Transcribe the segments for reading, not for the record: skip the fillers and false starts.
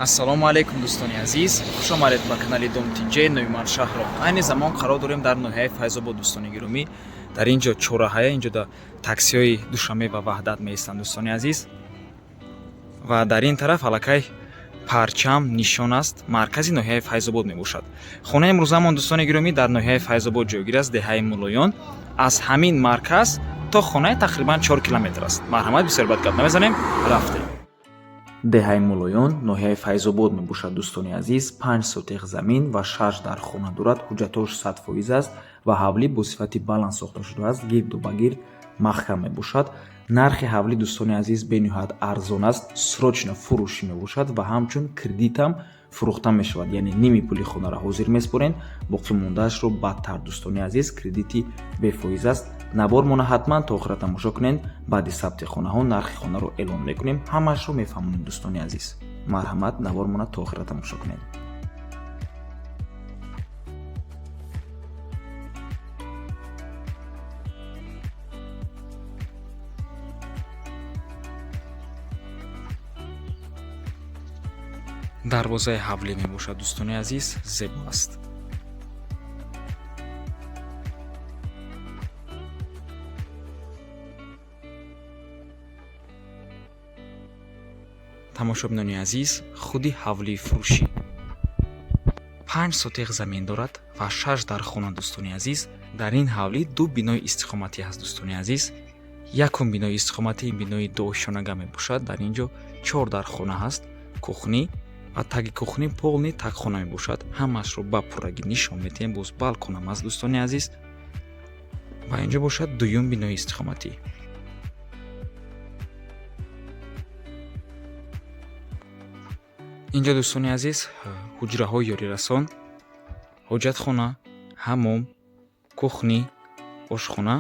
ассалому алайкум дӯстони азиз, хуш омадед ба канали Домтинҷаи Нуъман Шаҳро. Айни замон қарор дорем дар ноҳияи Файзобод дӯстони гиромӣ. Дар ин ҷо чораҳая, ин ҷо таксиҳои Душанбе ва Ваҳдат меистанд дӯстони азиз. Ва дар ин тараф аллакай парчам нишон аст, маркази ноҳияи Файзобод мебошад. Хонаи имрӯзаамон дӯстони гиромӣ дар ноҳияи Файзобод ҷойгир аст, деҳаи Мулоён. Аз ҳамин марказ то хонаи тақрибан 4 километр аст. Марҳамат, бисёр бад гап намезанем, рафтем. деҳаи Мулоён ноҳияи Файзобод мебошад дӯстони азиз. 5 сотиқ замин ва 6 дар хона дорад. ҳуҷҷатош 100% аст ва ҳавлӣ бо сифати баланд сохта шудааст. гирду ба гирд маҳкам мебошад. нархи ҳавлӣ дӯстони азиз бениҳоят арзон аст. срочно фурӯшӣ мебошад ва ҳамчун кредитам фурӯхта мешавад, яъне ними пули хонаро ҳозир меспорен, боқӣ мондаашро бадтар дӯстони азиз кредити бефоиз аст. набор мона ҳатман то охира тамошо кунед. баъди сабти хонаҳо нархи хонаро эълон мекунем, ҳамаашро мефаҳмонем дӯстони азиз. марҳамат, набор мона то охира тамошо кунед. дарвозаи ҳавлӣ мебошад дӯстони азиз, зебо аст. тамошобинони азиз, худи ҳавлии фурӯшӣ 5 сотиқ замин дорад ва 6 дар хона дӯстони азиз. дар ин ҳавлӣ ду бинои истиқоматӣ ҳаст дӯстони азиз. якум бинои истиқоматӣ бинои дуошонага мебошад. дар ин ҷо 4 дар хона ҳаст. кухнӣ ва таги кухнӣ полни тагхона мебошад. ҳамаашро ба пуррагӣ нишон медиҳем. боз балконам аст дӯстони азиз. ва ин ҷо бошад дуюм бинои истиқоматӣ. инҷо дӯстони азиз ҳуҷраҳои ёрирасон, ҳоҷатхона, ҳаммом, кухнӣ, ошхона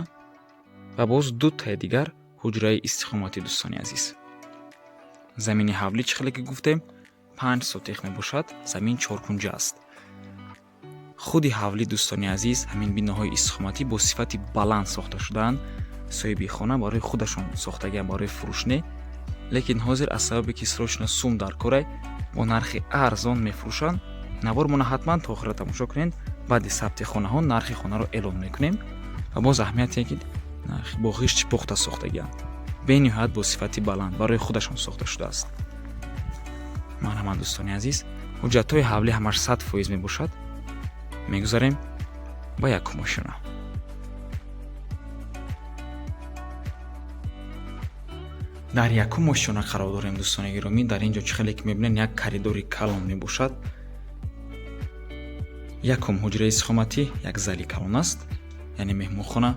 ва боз ду таи дигар ҳуҷраи истиқоматӣ дӯстони азиз. замини ҳавлӣ чӣ хеле ки гуфтем 5 сотиқ мебошад. замин 4 кунҷа аст. худи ҳавлӣ дӯстони азиз ҳамин биноҳои истиқоматӣ бо сифати баланд сохта шудаанд. соҳиби хона барои худашон сохтагиам барои фурӯш не, лекин ҳозир аз сабабе ки срочно сум дар корай бо нархи арзон мефурӯшанд. набор мона ҳатман то охира тамошо кунед. баъди сабти хонаҳо нархи хонаро эълон мекунем ва боз аҳамияте ки нархи бо ғишт пухта сохтагианд. бениҳоят бо сифати баланд барои худашон сохта шудааст. марҳамат дӯстони азиз, ҳуҷҷатҳои ҳавлӣ ҳамаш 100% мебошад. мегузарем ба якум ошона. дар якум ошона қарор дорем дӯстони гиромӣ. дар ин ҷо чӣ хеле ки мебинед як коридори калон мебошад. якум ҳуҷраи истиқоматӣ, як зали калон аст, яъне меҳмонхона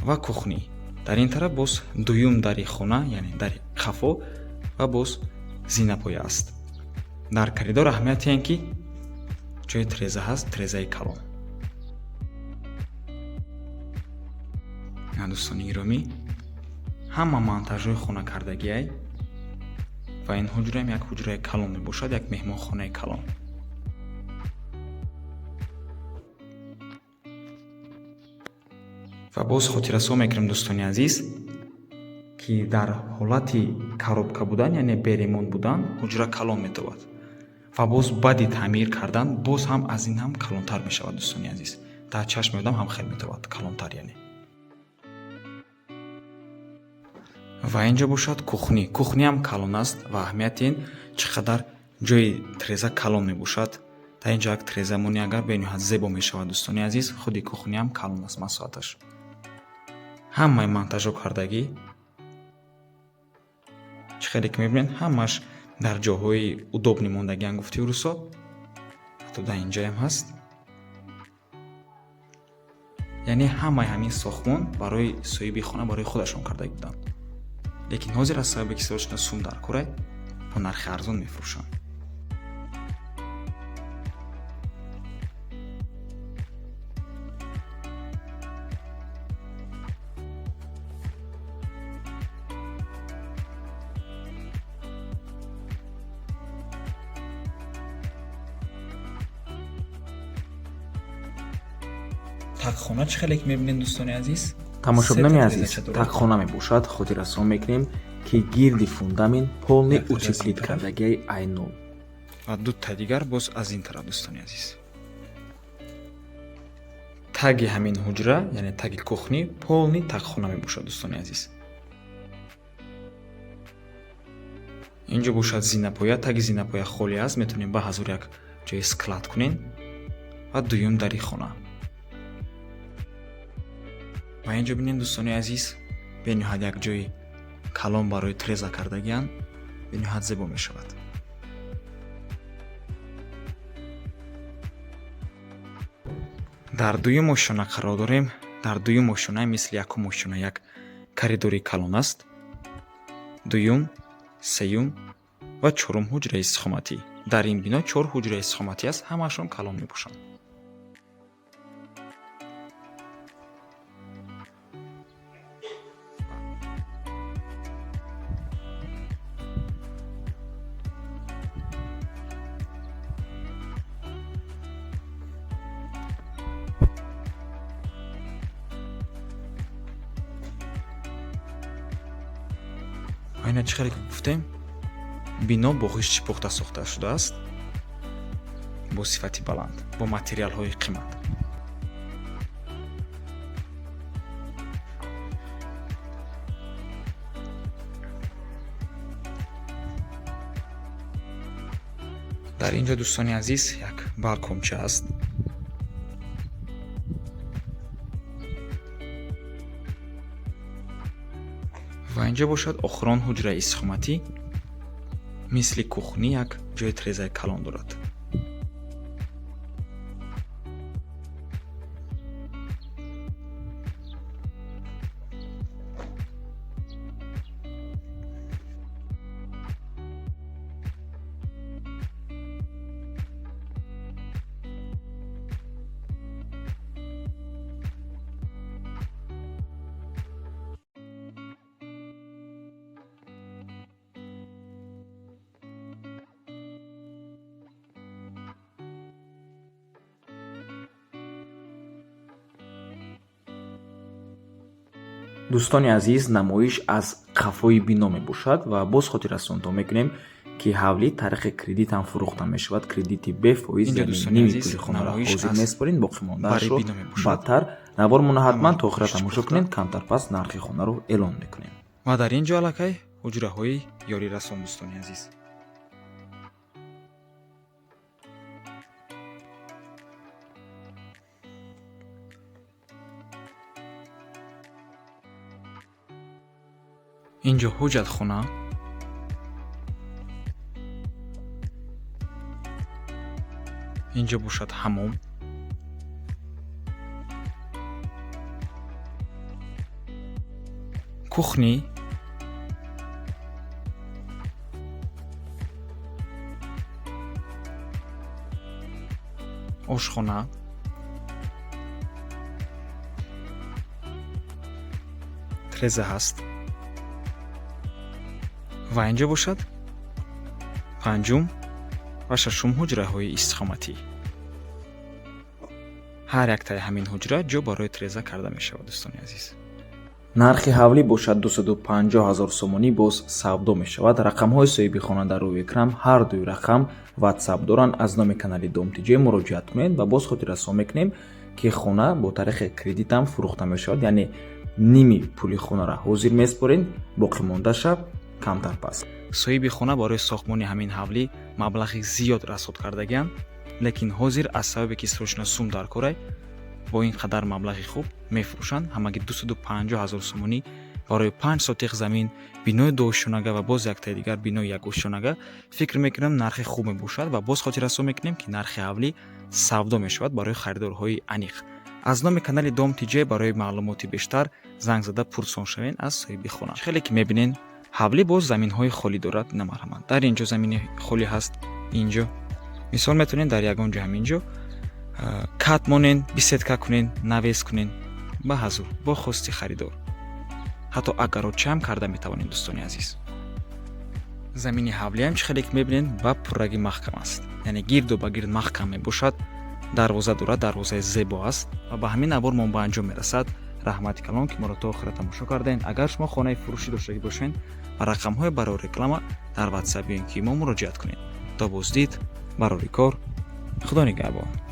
ва кухнӣ. дар ин тараф боз дуюм дари хона, яъне дари хафо ва боз зинапоя аст. дар коридор аҳамияте ин ки ҷои треза ҳаст, трезаи калон. дӯстони гиромӣ, ҳама монтажҳои хонакардагиай ва ин ҳуҷраам як ҳуҷраи калон мебошад, як меҳмонхонаи калон. ва боз хотиррасо мекунем дӯстони азиз ки дар ҳолати коробка будан, яъне беремонт будан ҳуҷра калон метавад ва боз баъди таъмир кардан боз ҳам аз ин ҳам калонтар мешавад дӯстони азиз. дар чашми одам ҳам хел метавад калонтар яъне. ва ин ҷо бошад кухнӣ. кухнӣ ҳам калон аст ва аҳамияти ин чӣ қадар ҷои треза калон мебошад. дар ин ҷо як треза монӣ агар бениҳоят зебо мешавад дӯстони азиз. худи кухнӣ ҳам калон аст масоаташ. ҳамаи монтажҳо кардагӣ чӣ хеле ки мебинед ҳамааш дар ҷоҳои удобни мондагиан гуфти урусо. ҳатто дар ин ҷоям ҳаст. яъне ҳамаи ҳамин сохтмон барои соҳиби хона барои худашон кардаги буданд. лекин ҳозир аз сабаби ки срочно сум дар корай бо нархи арзон мефурӯшанд. тагхона чӣ хеле ки мебинед дӯстони азиз. тамошобинони азиз, тагхона мебошад. хотиррасон мекунем ки гирди фундамент полни утеплит кардагиаи айнол ва дутаи дигар боз аз ин тараф дӯстони азиз. таги ҳамин ҳуҷра яъне таги кухнӣ полни тагхона мебошад дӯстони азиз. инҷо бошад зинапоя, таги зинапоя холӣ аст, метавонем ба ҳазур як ҷои склад кунем ва дуюм дари хона. ва инҷо бинем дӯстони азиз, бениҳоят як ҷои калон барои треза кардагиан бениҳоят зебо мешавад. дар дуюм ошона қарор дорем. дар дуюм ошона мисли якум ошона як коридори калон аст. дуюм, сеюм ва чорум ҳуҷраи истихоматӣ. дар ин бино 4 ҳуҷраи истихоматӣ аст, ҳамаашон калон мебошанд. айна чӣ хеле гуфтем, бино бо ғишти пухта сохта шудааст, бо сифати баланд, бо материалҳои қимат. дар инҷо дӯстони азиз як балконча аст. ва инҷо бошад охирон ҳуҷраи истихоматӣ мисли кухнӣ як ҷои трезаи калон дорад. дӯстони азиз, намоиш аз қафои бино мебошад ва боз хотирраснонтон мекунем ки ҳавли тариқи кредитам фурӯхта мешавад. Кредити бефоиз яъне ними пули хонаро ҳозир месупоред, боқимондаашро баъдтар. навор мона ҳатман то охира тамошо кунед, камтар пас нархи хонаро эълон мекунем. ва дар ин ҷо аллакай ҳуҷраҳои ёрирасон дӯстони азиз. инҷо ҳуҷатхона, инҷо бошад ҳамом, кухнӣ, ошхона, треза ҳаст. ва инҷо бошад панҷум ва шашум ҳуҷраҳои истихоматӣ. ҳар яктаи ҳамин ҳуҷра ҷо барои треза карда мешавад дӯстони азиз. нархи ҳавлӣ бошад 250 000 сомонӣ боз савдо мешавад. рақамҳои соҳиби хона дар рӯи экран, ҳар дуи рақам ватсап доранд. аз номи канали Dom.tj муроҷиат кунед ва боз хотиррасон мекунем ки хона бо тариқи кредитам фурӯхта мешавад, яъне ними пули хонаро ҳозир месупоред, боқимондаша камтар пас. соҳиби хона барои сохтмони ҳамин ҳавлӣ маблағи зиёд расход кардагианд, лекин ҳозир аз сабабе ки срочно сум дар корай бо ин қадар маблағи хуб мефурӯшанд. ҳамаги 250 000 сомонӣ барои 5 сотиқ замин, бинои дуошонага ва боз яктаи дигар бинои якошонага фикр мекунам нархи хуб мебошад ва боз хотиррасон мекунем ки нархи ҳавлӣ савдо мешавад барои харидорҳои аниқ. аз номи канали Dom.tj барои маълумоти бештар занг зада пурсон шавен аз соҳиби хона. хеле ки мебинен ҳавлӣ боз заминҳои холӣ дорад. намарҳамад дар ин ҷо замини холӣ ҳаст. инҷо мисол метавонед дар ягон ҷо ҳамин ҷо кат монен, бисетка кунен, навес кунен ба ҳазур бо хости харидор. ҳатто агарочаам карда метавонед дӯстони азиз. замини ҳавлиам чӣ хеле ки мебинед ба пурраги маҳкам аст, яъне гирду ба гирд маҳкам мебошад. дарвоза дорад, дарвозаи зебо аст ва ба ҳамин навор мо ба анҷом мерасад. раҳмати калон ки моро то охира тамошо кардаед. агар шумо хонаи фурӯшӣ доштагӣ бошед ба рақамҳои барои реклама дар ватсап ё ин ки мо муроҷиат кунед. то боздид. барори кор. худо нигаҳбон.